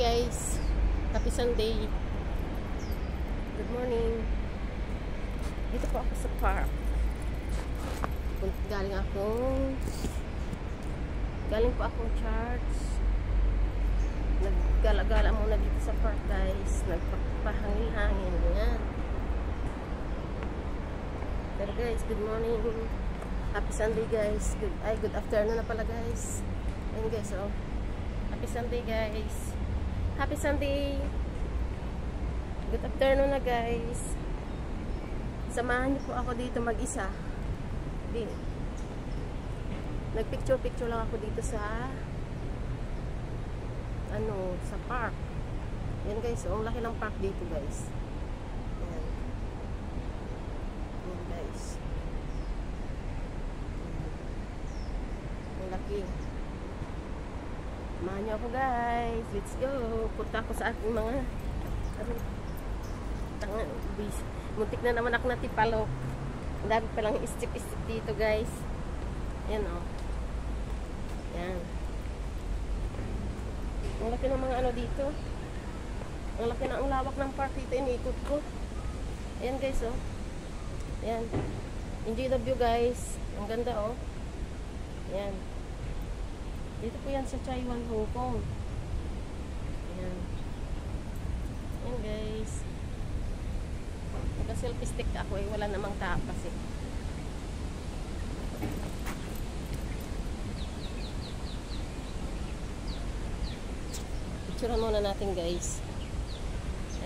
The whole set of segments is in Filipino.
guys, happy Sunday. Good morning. Dito po ako sa park. Galing po akong church. Naggala-gala muna dito sa park guys. Nagpapahangin-hangin. Yan. Pero guys, good morning. Happy Sunday guys. Good afternoon na pala guys. Ayan guys, oh. Happy Sunday guys. Happy Sunday. Good afternoon na guys. Samahan niyo po ako dito mag-isa. Nagpicture-picture lang ako dito sa sa park. Yan guys, ang laki ng park dito guys. Yan. Yan guys. Ang laki. Samahan niyo ako guys. Let's go. Punta ako sa aking mga muntik na naman ako natipalo. Ang dami palang istip-istip dito guys. Yan o. Yan. Ang laki ng mga dito. Ang laki na ang lawak ng park dito. Iniikot ko. Ayan guys o. Yan. Enjoy the view guys. Ang ganda o. Yan. Dito po yan sa Taiwan, Hong Kong. Ayan. Ayan guys. Naka-selfie stick ako eh. Wala namang tao kasi. Picturean muna natin guys.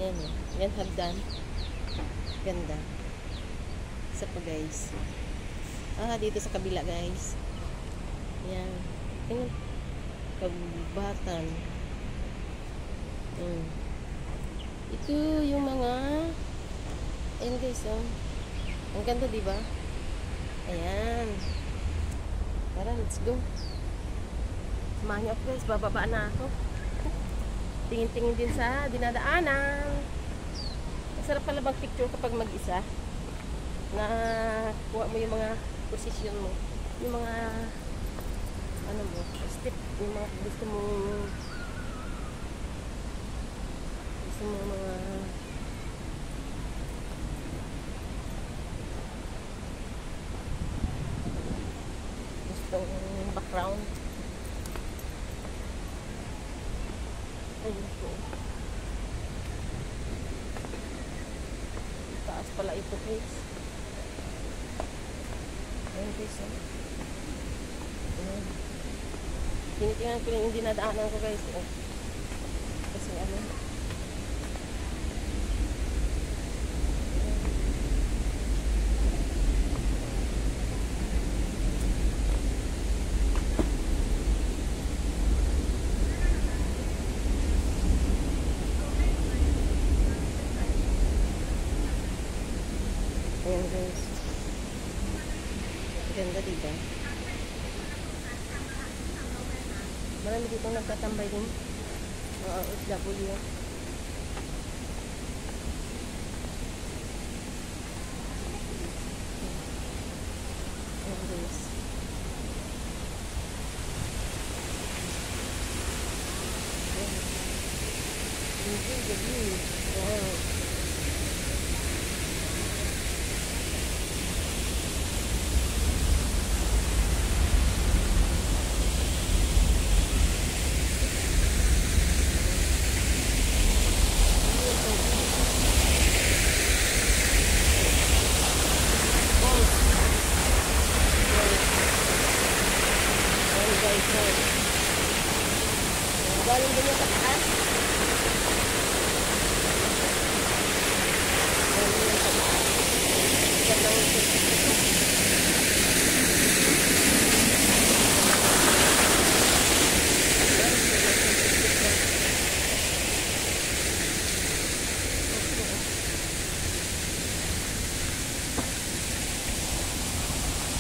Ayan o. Yan hagdan. Ganda. Isa pa guys. Dito sa kabila guys. Ayan. Tingnan. Kagubatan. Ito yung mga ayan guys oh. Ang ganda diba? Ayan. Tara, let's go. Samahan niyo ako guys. Bababa na ako. Tingin-tingin din sa dinadaanan. Masarap pala mag-picture kapag mag-isa. Na kuha mo yung mga position mo. Yung mga step, yung mga gusto mo mga gustong background. Ayun po. Taas pala ito guys. Ayun guys. Ayun. Tinitingnan ko lang yung dinadaanan ko guys. Kasi ayan guys. Ganda diba? Marami dito nagtatambay din. OFW. Ayan guys. Enjoy the view. Wow. Galing din yung sa taas. Galing yung sa taas. Ganda yung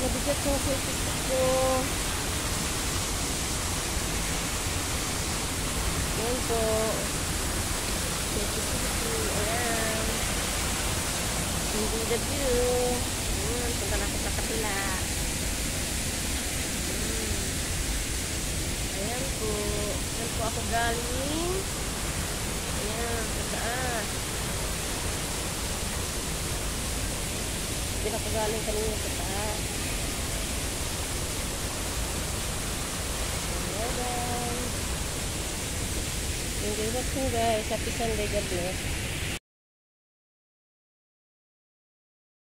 nabigat yung selfie ko. Ayan po. Ayan. Enjoy the view. Ayan. Punta na ako sa kapila. Ayan po. Ayan po ako galing pinakagaling kanina sa taas. Ayan guys. Enjoy watching guys. Happy Sunday. God bless.